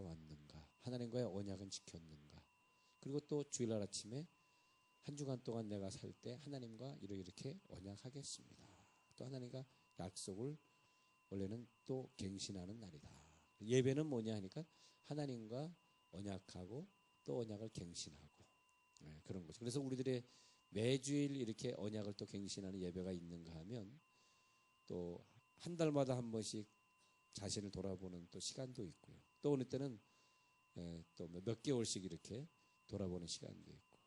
왔는가? 하나님과의 언약은 지켰는가? 그리고 또 주일날 아침에 한 주간 동안 내가 살 때 하나님과 이렇게 언약하겠습니다. 또 하나님과 약속을 원래는 또 갱신하는 날이다. 예배는 뭐냐 하니까 하나님과 언약하고 또 언약을 갱신하고 그런 거죠. 그래서 우리들의 매주일 이렇게 언약을 또 갱신하는 예배가 있는가 하면 또 한 달마다 한 번씩 자신을 돌아보는 또 시간도 있고요. 또 어느 때는 또 몇 개월씩 이렇게 돌아보는 시간도 있고,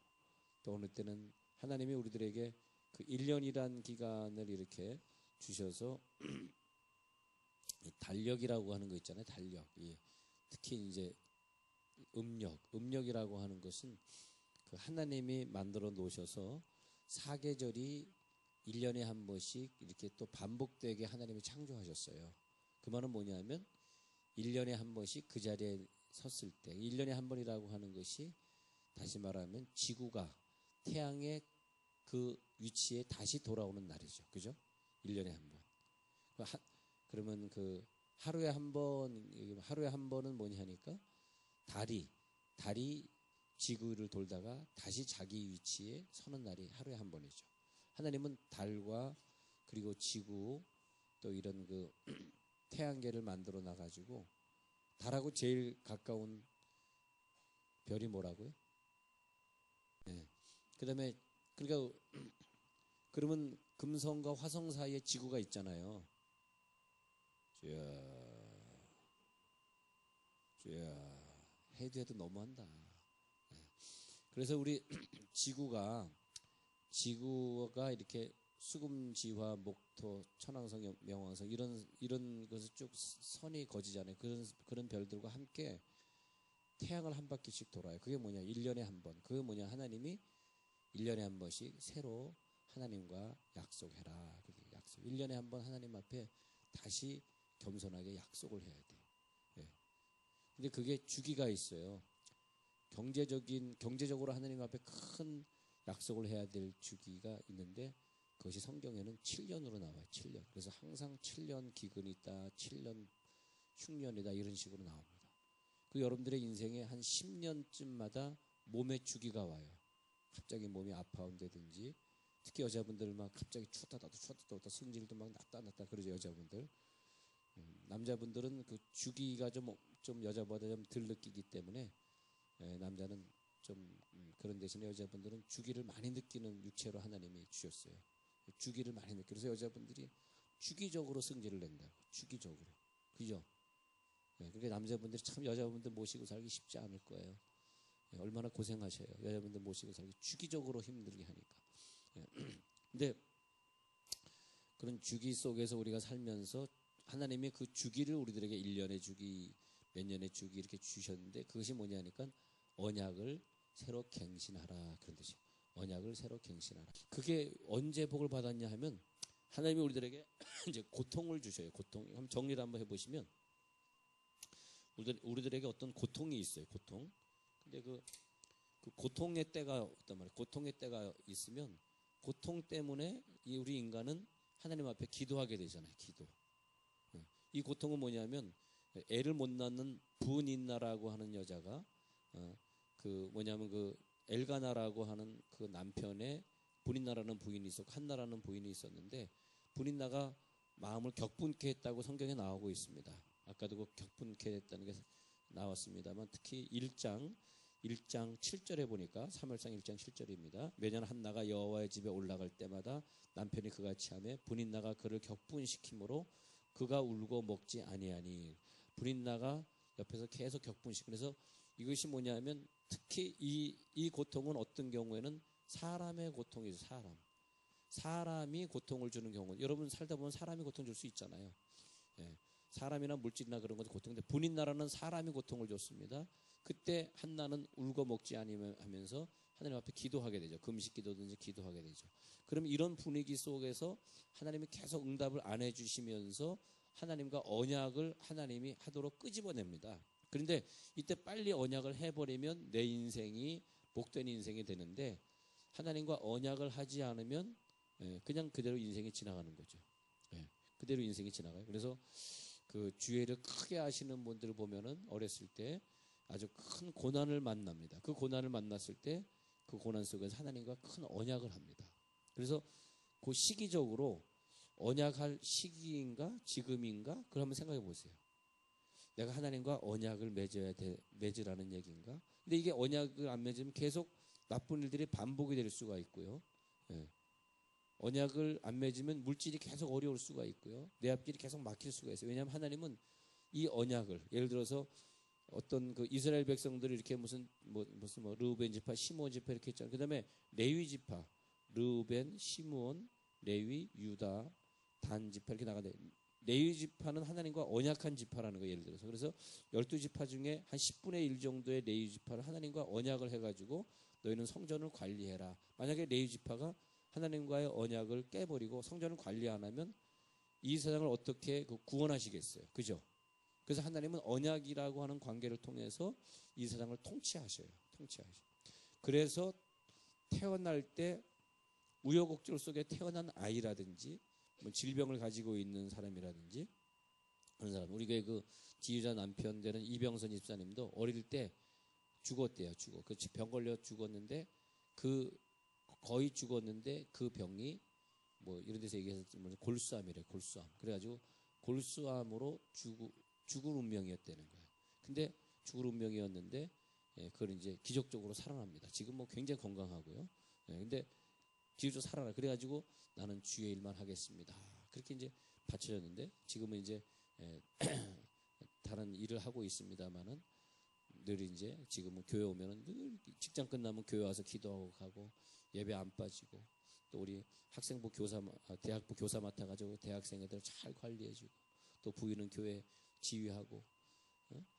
또 어느 때는 하나님이 우리들에게 그 1년이란 기간을 이렇게 주셔서 달력이라고 하는 거 있잖아요. 달력. 예. 특히 이제 음력이라고 하는 것은 그 하나님이 만들어 놓으셔서 사계절이 1년에 한 번씩 이렇게 또 반복되게 하나님이 창조하셨어요. 그 말은 뭐냐면 1년에 한 번씩 그 자리에 섰을 때 1년에 한 번이라고 하는 것이 다시 말하면 지구가 태양의 그 위치에 다시 돌아오는 날이죠. 그죠? 1년에 한 번. 그러면 그 하루에 한 번은 뭐냐 하니까 달이 지구를 돌다가 다시 자기 위치에 서는 날이 하루에 한 번이죠. 하나님은 달과 그리고 지구 또 이런 그 태양계를 만들어 놔가지고 달하고 제일 가까운 별이 뭐라고요? 네. 그다음에 그러니까 그러면 금성과 화성 사이에 지구가 있잖아요. 해도 너무한다. 그래서 우리 지구가 이렇게 수금지화, 목토, 천왕성, 명왕성 이런 것을 쭉 선이 거지잖아요. 그런 별들과 함께 태양을 한 바퀴씩 돌아요. 그게 뭐냐? 1년에 한 번. 그게 뭐냐? 하나님이 1년에 한 번씩 새로 하나님과 약속해라. 약속. 1년에 한 번 하나님 앞에 다시 겸손하게 약속을 해야 돼요. 예. 근데 그게 주기가 있어요. 경제적으로 하나님 앞에 큰 약속을 해야 될 주기가 있는데 그것이 성경에는 7년으로 나와요. 7년. 그래서 항상 7년 기근이 있다. 7년 흉년이다. 이런 식으로 나옵니다. 그 여러분들의 인생에 한 10년쯤마다 몸의 주기가 와요. 갑자기 몸이 아파온다든지 특히 여자분들 막 갑자기 추웠다 성질도 막 났다 그러죠. 여자분들. 남자분들은 그 주기가 좀 여자보다 좀 덜 느끼기 때문에 남자는 좀 그런 대신에 여자분들은 주기를 많이 느끼는 육체로 하나님이 주셨어요. 주기를 많이 느끼고 그래서 여자분들이 주기적으로 승질을 낸다고. 주기적으로. 그죠? 그러니까 남자분들이 참 여자분들 모시고 살기 쉽지 않을 거예요. 얼마나 고생하셔요. 여자분들 모시고 살기 주기적으로 힘들게 하니까. 근데 그런 주기 속에서 우리가 살면서 하나님이 그 주기를 우리들에게 1년의 주기, 몇 년의 주기 이렇게 주셨는데 그것이 뭐냐니까 언약을 새로 갱신하라 그런 뜻이에요. 언약을 새로 갱신하라. 그게 언제 복을 받았냐 하면 하나님이 우리들에게 이제 고통을 주셔요. 고통. 한번 정리를 한번 해보시면 우리들에게 어떤 고통이 있어요. 고통. 근데 그 고통의 때가 어떤 말이에요. 고통의 때가 있으면 고통 때문에 우리 인간은 하나님 앞에 기도하게 되잖아요. 기도. 이 고통은 뭐냐면 애를 못 낳는 분인나라고 하는 여자가 그 엘가나라고 하는 그 남편의 분인나라는 부인이 있었고 한나라는 부인이 있었는데 분인나가 마음을 격분케 했다고 성경에 나오고 있습니다. 아까도 그 격분케 했다는 게 나왔습니다만 특히 1장 7절에 보니까 사무엘상 1장 7절입니다. 매년 한나가 여호와의 집에 올라갈 때마다 남편이 그같이 하며 분인나가 그를 격분시키므로 그가 울고 먹지 아니하니. 분인나가 옆에서 계속 격분시키고 그래서 이것이 뭐냐면 특히 이 고통은 어떤 경우에는 사람의 고통이죠. 사람이 고통을 주는 경우. 여러분 살다 보면 사람이 고통 줄 수 있잖아요. 사람이나 물질이나 그런 것도 고통인데 분인나라는 사람이 고통을 줬습니다. 그때 한나는 울고 먹지 아니면 하면서 하나님 앞에 기도하게 되죠. 금식 기도든지 기도하게 되죠. 그럼 이런 분위기 속에서 하나님이 계속 응답을 안 해주시면서 하나님과 언약을 하나님이 하도록 끄집어냅니다. 그런데 이때 빨리 언약을 해버리면 내 인생이 복된 인생이 되는데 하나님과 언약을 하지 않으면 그냥 그대로 인생이 지나가는 거죠. 그대로 인생이 지나가요. 그래서 그 주의를 크게 하시는 분들을 보면은 어렸을 때 아주 큰 고난을 만납니다. 그 고난을 만났을 때 그 고난 속에서 하나님과 큰 언약을 합니다. 그래서 그 시기적으로 언약할 시기인가 지금인가 그걸 한번 생각해 보세요. 내가 하나님과 언약을 맺으라는 얘기인가? 근데 이게 언약을 안 맺으면 계속 나쁜 일들이 반복이 될 수가 있고요. 예. 언약을 안 맺으면 물질이 계속 어려울 수가 있고요. 내 앞길이 계속 막힐 수가 있어요. 왜냐하면 하나님은 이 언약을 예를 들어서 어떤 그 이스라엘 백성들이 이렇게 무슨 르우벤 지파, 시므온 지파 이렇게 했잖아요. 그다음에 레위 지파, 르우벤, 시므온, 레위, 유다, 단 지파 이렇게 나가는데 레위 지파는 하나님과 언약한 지파라는 거예요. 예를 들어서 그래서 12지파 중에 한 10분의 1 정도의 레위 지파를 하나님과 언약을 해가지고 너희는 성전을 관리해라. 만약에 레위 지파가 하나님과의 언약을 깨버리고 성전을 관리 안 하면 이 세상을 어떻게 구원하시겠어요? 그죠? 그래서 하나님은 언약이라고 하는 관계를 통해서 이 세상을 통치하셔요. 그래서 태어날 때 우여곡절 속에 태어난 아이라든지 뭐 질병을 가지고 있는 사람이라든지 그런 사람, 우리 교회 그 지휘자 남편 되는 이병선 집사님도 어릴 때 죽었대요. 그 병 걸려 죽었는데 거의 죽었는데 그 병이 뭐 이런 데서 얘기해서 골수암이래. 골수암. 그래가지고 골수암으로 죽을 운명이었다는 거예요. 근데 죽을 운명이었는데 그걸 이제 기적적으로 살아납니다. 지금 뭐 굉장히 건강하고요. 근데 기적적으로 살아나. 그래가지고 나는 주의 일만 하겠습니다. 그렇게 이제 바쳐졌는데 지금은 이제 다른 일을 하고 있습니다만은 늘 이제 지금은 교회 오면은 늘 직장 끝나면 교회 와서 기도하고 가고 예배 안 빠지고 또 우리 학생부 대학부 교사 맡아가지고 대학생 애들 잘 관리해주고 또 부인은 교회 지휘하고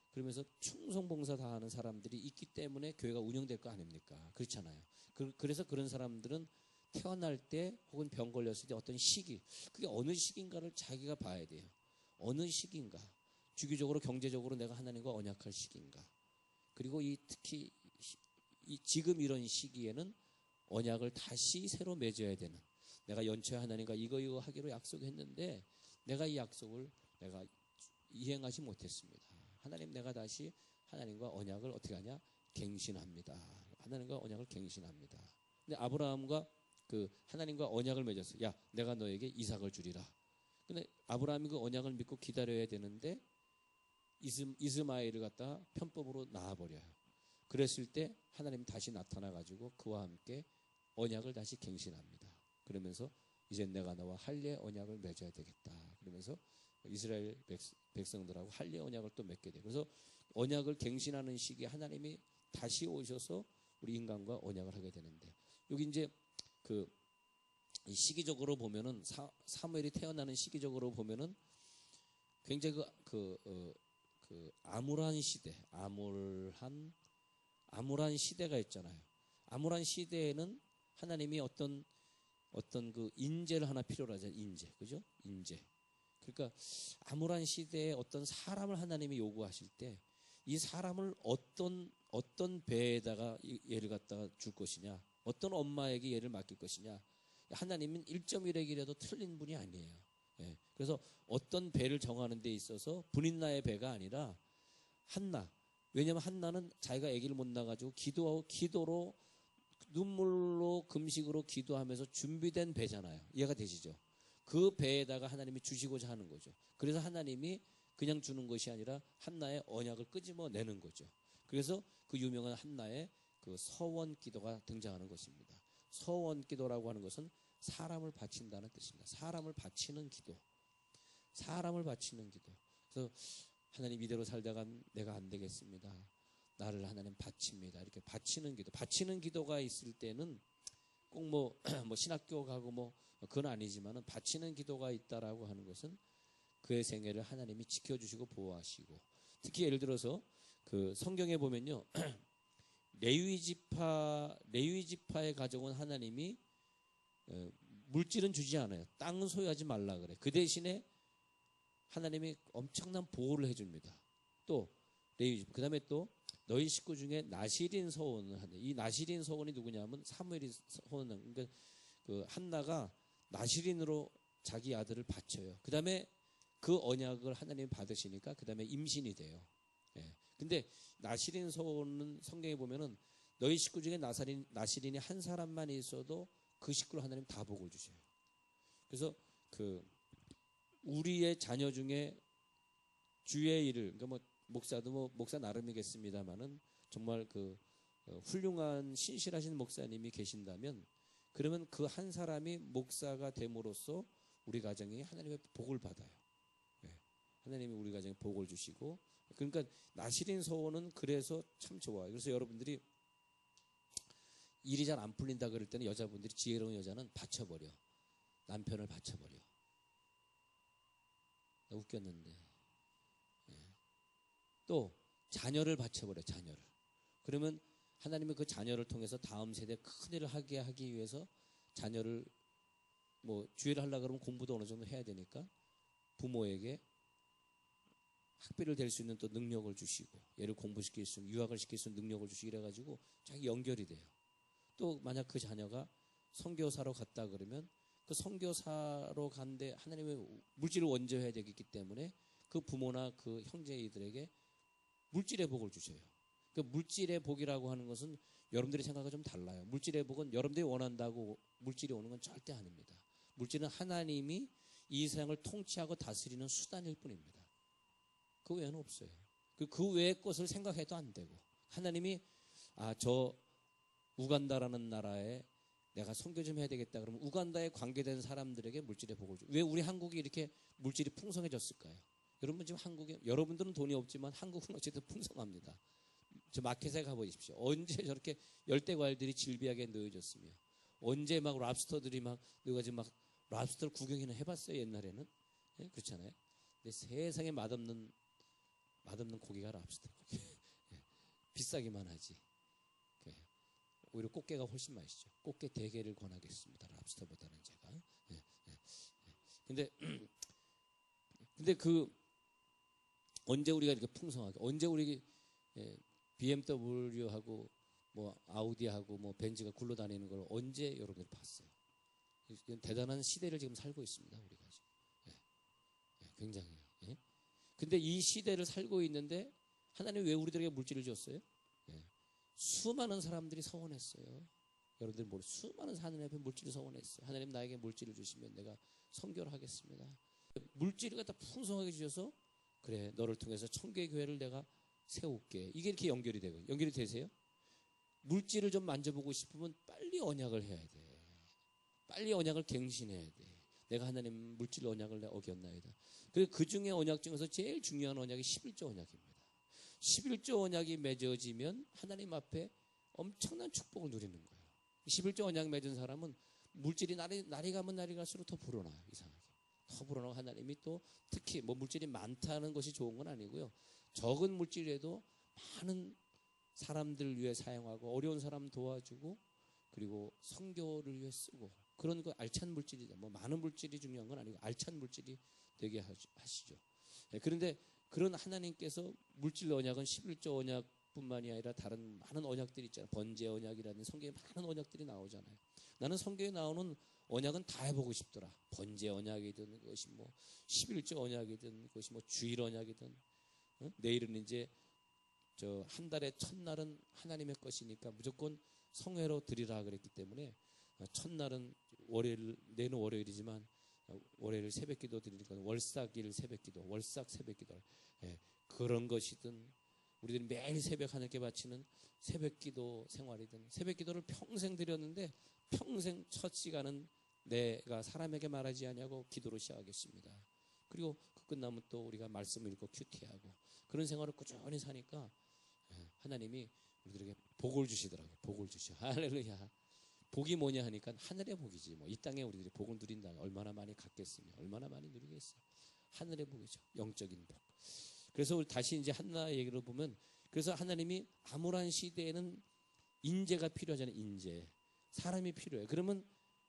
그러면서 충성봉사 다 하는 사람들이 있기 때문에 교회가 운영될 거 아닙니까? 그렇잖아요. 그래서 그런 사람들은 태어날 때 혹은 병 걸렸을 때 어떤 시기, 그게 어느 시기인가를 자기가 봐야 돼요. 어느 시기인가? 주기적으로 경제적으로 내가 하나님과 언약할 시기인가? 그리고 특히 지금 이런 시기에는 언약을 다시 새로 맺어야 되는, 내가 연초에 하나님과 이거 하기로 약속했는데 내가 이 약속을 내가 이행하지 못했습니다. 하나님, 내가 다시 하나님과 언약을 어떻게 하냐? 갱신합니다. 하나님과 언약을 갱신합니다. 근데 아브라함과 하나님과 언약을 맺었어요. 야, 내가 너에게 이삭을 주리라. 근데 아브라함이 그 언약을 믿고 기다려야 되는데 이스마엘을 갖다가 편법으로 낳아버려요. 그랬을 때 하나님이 다시 나타나가지고 그와 함께 언약을 다시 갱신합니다. 그러면서 이제 내가 너와 할례 언약을 맺어야 되겠다. 그러면서 이스라엘 백성들하고 할례 언약을 또 맺게 돼요. 그래서 언약을 갱신하는 시기에 하나님이 다시 오셔서 우리 인간과 언약을 하게 되는데, 여기 이제 이 시기적으로 보면은 사무엘이 태어나는 시기적으로 보면은 굉장히 암울한 시대, 암울한 시대가 있잖아요. 암울한 시대에는 하나님이 어떤 그 인재를 하나 필요로 하죠. 인재, 그죠? 인재. 그러니까 암울한 시대에 어떤 사람을 하나님이 요구하실 때 이 사람을 어떤 배에다가 얘를 갖다가 줄 것이냐, 어떤 엄마에게 얘를 맡길 것이냐. 하나님은 1.1핵이라도 틀린 분이 아니에요. 예. 그래서 어떤 배를 정하는 데 있어서 분인나의 배가 아니라 한나. 왜냐하면 한나는 자기가 아기를 못 낳아가지고 기도로 눈물로 금식으로 기도하면서 준비된 배잖아요. 이해가 되시죠? 그 배에다가 하나님이 주시고자 하는 거죠. 그래서 하나님이 그냥 주는 것이 아니라 한나의 언약을 끄집어내는 거죠. 그래서 그 유명한 한나의 그 서원 기도가 등장하는 것입니다. 서원 기도라고 하는 것은 사람을 바친다는 뜻입니다. 사람을 바치는 기도. 그래서 하나님, 이대로 살다가 내가 안 되겠습니다. 나를 하나님 바칩니다. 이렇게 바치는 기도. 바치는 기도가 있을 때는 꼭 뭐 신학교 가고 그건 아니지만은 바치는 기도가 있다라고 하는 것은 그의 생애를 하나님이 지켜주시고 보호하시고, 특히 예를 들어서 그 성경에 보면요. 레위 지파의 가족은 하나님이 물질은 주지 않아요. 땅은 소유하지 말라 그래. 그 대신에 하나님이 엄청난 보호를 해줍니다. 또 레위 지파. 그다음에 또 너희 식구 중에 나실인 서원을 하네. 이 나실인 서원이 누구냐면 사무엘이 서원을. 그러니까 그 한나가 나실인으로 자기 아들을 바쳐요. 그다음에 그 언약을 하나님이 받으시니까 그 다음에 임신이 돼요. 예. 근데 나실인 소원은 성경에 보면은 너희 식구 중에 나실인이 한 사람만 있어도 그 식구를 하나님 다 복을 주셔요. 그래서 그 우리의 자녀 중에 주의 일을, 그러니까 뭐 목사도 뭐 목사 나름이겠습니다만은 정말 그 훌륭한 신실하신 목사님이 계신다면 그러면 그 한 사람이 목사가 됨으로써 우리 가정이 하나님의 복을 받아요. 예. 하나님이 우리 가정에 복을 주시고, 그러니까 나실인 소원은 그래서 참 좋아요. 그래서 여러분들이 일이 잘 안 풀린다 그럴 때는 여자분들이, 지혜로운 여자는 받쳐버려. 남편을 받쳐버려. 나 웃겼는데. 예. 또 자녀를 받쳐버려. 자녀를. 그러면 하나님은 그 자녀를 통해서 다음 세대에 큰 일을 하게 하기 위해서 자녀를 뭐 주의를 하려고 그러면 공부도 어느 정도 해야 되니까 부모에게 학비를 댈 수 있는 또 능력을 주시고, 얘를 공부시킬 수 있는, 유학을 시킬 수 있는 능력을 주시고 이래가지고 자기 연결이 돼요. 또 만약 그 자녀가 선교사로 갔다 그러면 그 선교사로 간데 하나님의 물질을 원조해야 되기 때문에 그 부모나 그 형제이들에게 물질의 복을 주셔요. 그 물질의 복이라고 하는 것은 여러분들이 생각과 좀 달라요. 물질의 복은 여러분들이 원한다고 물질이 오는 건 절대 아닙니다. 물질은 하나님이 이 세상을 통치하고 다스리는 수단일 뿐입니다. 그 외에는 없어요. 그 외의 것을 생각해도 안 되고, 하나님이 저 우간다라는 나라에 내가 선교 좀 해야 되겠다 그러면 우간다에 관계된 사람들에게 물질의 복을 줘. 왜 우리 한국이 이렇게 물질이 풍성해졌을까요? 여러분 지금 한국에, 여러분들은 돈이 없지만 한국은 어쨌든 풍성합니다. 저 마켓에 가보십시오. 언제 저렇게 열대 과일들이 질비하게 놓여졌으며, 언제 막 랍스터들이 막 넣어가지고 막 랍스터를 구경이나 해봤어요 옛날에는? 예? 그렇잖아요. 근데 세상에 맛없는 고기가 랍스터 고기. 예. 비싸기만 하지. 예. 오히려 꽃게가 훨씬 맛있죠. 꽃게 대게를 권하겠습니다. 랍스터보다는 제가. 예. 예. 예. 근데 그 언제 우리가 이렇게 풍성하게, 언제 우리 BMW하고 뭐 아우디하고 뭐 벤츠가 굴러다니는 걸 언제 여러분들이 봤어요? 대단한 시대를 지금 살고 있습니다. 우리가 지금. 예. 예. 굉장히. 예. 근데 이 시대를 살고 있는데 하나님 왜 우리들에게 물질을 줬어요? 예. 수많은 사람들이 서원했어요. 여러분들 모르, 수많은 하나님 앞에 물질을 서원했어요. 하나님 나에게 물질을 주시면 내가 선교를 하겠습니다. 물질을 갖다 풍성하게 주셔서, 그래 너를 통해서 천국의 교회를 내가 세울게. 이게 이렇게 연결이 되고, 연결이 되세요? 물질을 좀 만져보고 싶으면 빨리 언약을 해야 돼. 빨리 언약을 갱신해야 돼. 내가 하나님 물질 언약을 어겼나이다. 그 중에 언약 중에서 제일 중요한 언약이 11조 언약입니다. 11조 언약이 맺어지면 하나님 앞에 엄청난 축복을 누리는 거예요. 11조 언약 맺은 사람은 물질이 날이 가면 날이 갈수록 더 불어나요. 이상하게. 더 불어나고, 하나님이 또 특히 뭐 물질이 많다는 것이 좋은 건 아니고요. 적은 물질에도 많은 사람들을 위해 사용하고 어려운 사람 도와주고 그리고 선교를 위해 쓰고, 그런 거 알찬 물질이죠. 뭐 많은 물질이 중요한 건 아니고 알찬 물질이 되게 하시죠. 네, 그런데 그런 하나님께서 물질 언약은 11조 언약뿐만이 아니라 다른 많은 언약들이 있잖아요. 번제 언약이라는 성경에 많은 언약들이 나오잖아요. 나는 성경에 나오는 언약은 다 해보고 싶더라. 번제 언약이든 그것이 뭐 11조 언약이든 그것이 뭐 주일 언약이든, 내일은 이제 저 한 달의 첫날은 하나님의 것이니까 무조건 성회로 드리라 그랬기 때문에 첫날은 내일은 월요일이지만 월요일 새벽기도 드리니까 월삭일 새벽기도, 월삭 새벽기도, 예, 그런 것이든 우리들이 매일 새벽 하나님께 바치는 새벽기도 생활이든, 새벽기도를 평생 드렸는데 평생 첫 시간은 내가 사람에게 말하지 아니하고 기도로 시작하겠습니다. 그리고 그 끝나면 또 우리가 말씀을 읽고 큐티하고 그런 생활을 꾸준히 사니까 하나님이 우리들에게 복을 주시더라고요. 복을 주셔. 할렐루야. 복이 뭐냐 하니까 하늘의 복이지. 뭐 이 땅에 우리들이 복을 누린다 얼마나 많이 갖겠으며 얼마나 많이 누리겠어요. 하늘의 복이죠. 영적인 복. 그래서 우리 다시 이제 한나 얘기를 보면, 그래서 하나님이 암울한 시대에는 인재가 필요하잖아요. 인재. 사람이 필요해요. 그러면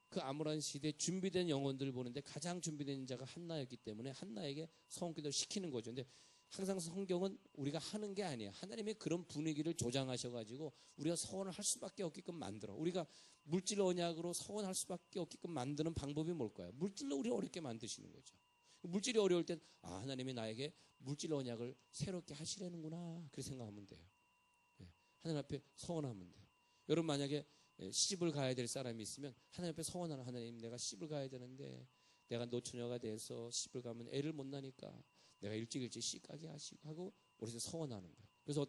그 암울한 시대에 준비된 영혼들을 보는데 가장 준비된 자가 한나였기 때문에 한나에게 성기도를 시키는 거죠. 근데 항상 성경은 우리가 하는 게 아니에요. 하나님이 그런 분위기를 조장하셔가지고 우리가 서원을 할 수밖에 없게끔 만들어. 우리가 물질 언약으로 서원할 수밖에 없게끔 만드는 방법이 뭘까요? 물질로 우리 어렵게 만드시는 거죠. 물질이 어려울 땐 하나님이 나에게 물질 언약을 새롭게 하시려는구나, 그렇게 생각하면 돼요. 하나님 앞에 서원하면 돼요. 여러분 만약에 시집을 가야 될 사람이 있으면 하나님 앞에 서원하는, 하나님 내가 시집을 가야 되는데 내가 노처녀가 돼서 시집을 가면 애를 못 낳으니까 내가 일찍 시 가게 하시고 하고 우리서 서원하는 거예요. 그래서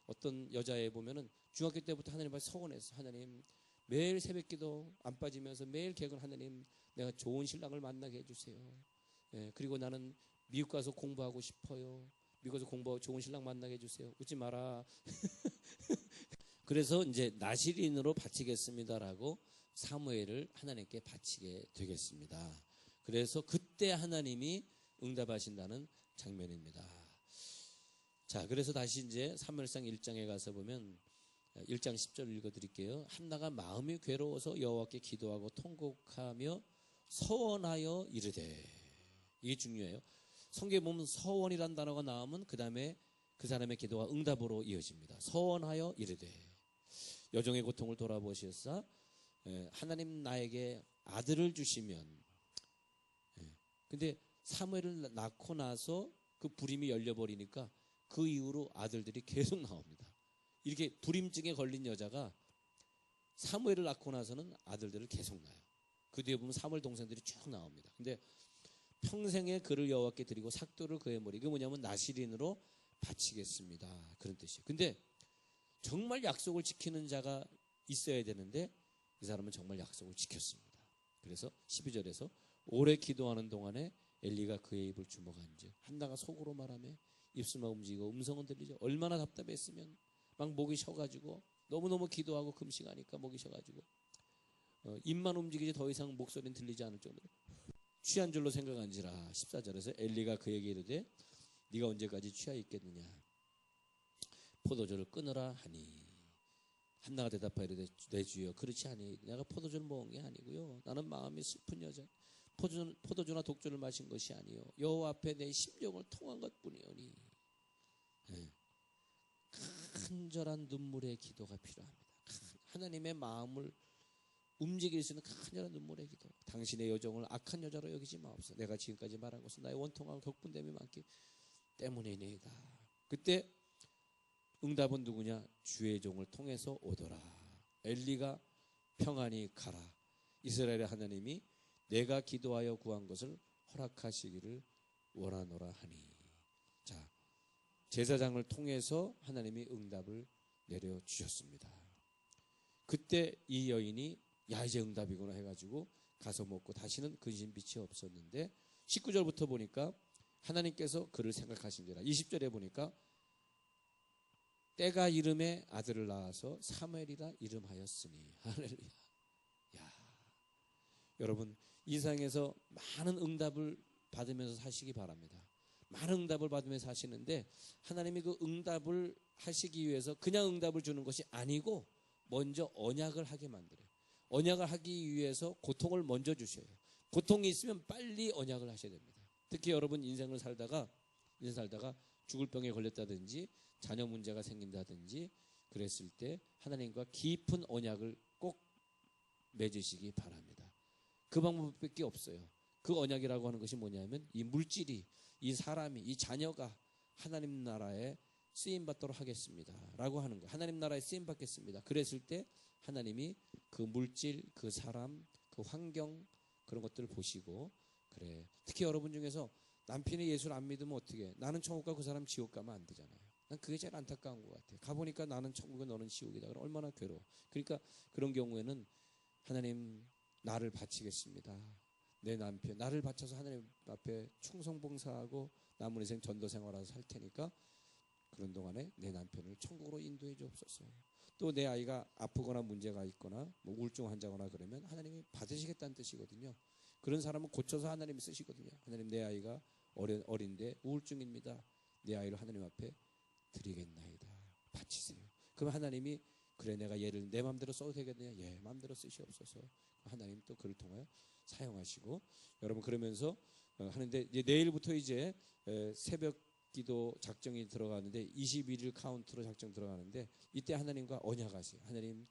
어떤 여자애 보면은 중학교 때부터 하나님 앞에 서원했어. 하나님 매일 새벽기도 안 빠지면서 매일 개근, 하나님 내가 좋은 신랑을 만나게 해주세요. 그리고 나는 미국 가서 공부하고 싶어요. 미국 가서 공부하고 좋은 신랑 만나게 해주세요. 웃지 마라. 그래서 이제 나실인으로 바치겠습니다라고 사무엘을 하나님께 바치게 되겠습니다. 그래서 그때 하나님이 응답하신다는 장면입니다. 자, 그래서 다시 이제 사무엘상 1장에 가서 보면 1장 10절 읽어드릴게요. 한나가 마음이 괴로워서 여호와께 기도하고 통곡하며 서원하여 이르되, 이게 중요해요. 성경에 보면 서원이란 단어가 나오면 그 다음에 그 사람의 기도가 응답으로 이어집니다. 서원하여 이르되, 여종의 고통을 돌아보시사 하나님 나에게 아들을 주시면, 근데 사무엘을 낳고 나서 그 불임이 열려버리니까 그 이후로 아들들이 계속 나옵니다. 이렇게 불임증에 걸린 여자가 사무엘을 낳고 나서는 아들들을 계속 낳아요. 그 뒤에 보면 사무엘 동생들이 쭉 나옵니다. 근데 평생에 그를 여호와께 드리고 삭도를 그의 머리, 이게 뭐냐면 나실인으로 바치겠습니다, 그런 뜻이에요. 근데 정말 약속을 지키는 자가 있어야 되는데 이 사람은 정말 약속을 지켰습니다. 그래서 12절에서 오래 기도하는 동안에 엘리가 그의 입을 주먹한즉 한나가 속으로 말하며 입술만 움직이고 음성은 들리죠. 얼마나 답답했으면 막 목이 쉬어가지고 너무너무 기도하고 금식하니까 목이 쉬어가지고 입만 움직이지 더 이상 목소리는 들리지 않을 정도로 취한 줄로 생각한지라. 14절에서 엘리가 그에게 이르되 네가 언제까지 취하 있겠느냐, 포도주를 끊으라 하니 한나가 대답하여 이르되 내 주여 그렇지 아니, 내가 포도주를 먹은 게 아니고요, 나는 마음이 슬픈 여자, 포도주나 독주를 마신 것이 아니요 여호와 앞에 내 심령을 통한 것뿐이오니. 간절한 눈물의 기도가 필요합니다. 하나님의 마음을 움직일 수 있는 간절한 눈물의 기도. 당신의 여종을 악한 여자로 여기지 마옵소서. 내가 지금까지 말한 것은 나의 원통하고 격분됨이 많기 때문이니이다. 그때 응답은 누구냐? 주의 종을 통해서 오더라. 엘리가 평안히 가라. 이스라엘의 하나님이 내가 기도하여 구한 것을 허락하시기를 원하노라 하니. 자, 제사장을 통해서 하나님이 응답을 내려주셨습니다. 그때 이 여인이 야 이제 응답이구나 해가지고 가서 먹고 다시는 근심 빛이 없었는데 19절부터 보니까 하나님께서 그를 생각하신지라. 20절에 보니까 때가 이름에 아들을 낳아서 사무엘이라 이름하였으니. 할렐루야. 야, 여러분 이 세상에서 많은 응답을 받으면서 사시기 바랍니다. 많은 응답을 받으면서 사시는데 하나님이 그 응답을 하시기 위해서 그냥 응답을 주는 것이 아니고 먼저 언약을 하게 만들어요. 언약을 하기 위해서 고통을 먼저 주셔요. 고통이 있으면 빨리 언약을 하셔야 됩니다. 특히 여러분 인생 살다가 죽을 병에 걸렸다든지 자녀 문제가 생긴다든지 그랬을 때 하나님과 깊은 언약을 꼭 맺으시기 바랍니다. 그 방법밖에 없어요. 그 언약이라고 하는 것이 뭐냐면 이 물질이, 이 사람이, 이 자녀가 하나님 나라에 쓰임받도록 하겠습니다 라고 하는 거예요. 하나님 나라에 쓰임받겠습니다. 그랬을 때 하나님이 그 물질, 그 사람, 그 환경 그런 것들을 보시고, 그래 특히 여러분 중에서 남편이 예수를 안 믿으면 어떻게, 나는 천국 가고 그 사람 지옥 가면 안 되잖아요. 난 그게 제일 안타까운 것 같아요. 가보니까 나는 천국에 너는 지옥이다. 그럼 얼마나 괴로워. 그러니까 그런 경우에는 하나님 나를 바치겠습니다. 내 남편 나를 바쳐서 하나님 앞에 충성봉사하고 남은 인생 전도 생활하고 살 테니까 그런 동안에 내 남편을 천국으로 인도해 주옵소서. 또 내 아이가 아프거나 문제가 있거나 뭐 우울증 환자거나 그러면 하나님이 받으시겠다는 뜻이거든요. 그런 사람은 고쳐서 하나님이 쓰시거든요. 하나님 내 아이가 어린데 우울증입니다. 내 아이를 하나님 앞에 드리겠나이다. 바치세요. 그럼 하나님이 그래 내가 얘를 내 마음대로 써도 되겠느냐? 예, 마음대로 쓰시옵소서. 하나님 또 그를 통하여 사용하시고, 여러분 그러면서 하는데 이제 내일부터 이제 새벽 기도 작정이 들어가는데 21일 카운트로 작정 들어가는데 이때 하나님과 언약하세요. 하나님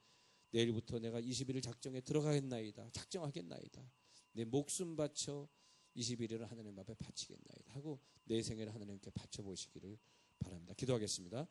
내일부터 내가 21일 작정에 들어가겠나이다. 작정하겠나이다. 내 목숨 바쳐 21일을 하나님 앞에 바치겠나이다 하고 내 생애를 하나님께 바쳐보시기를 바랍니다. 기도하겠습니다.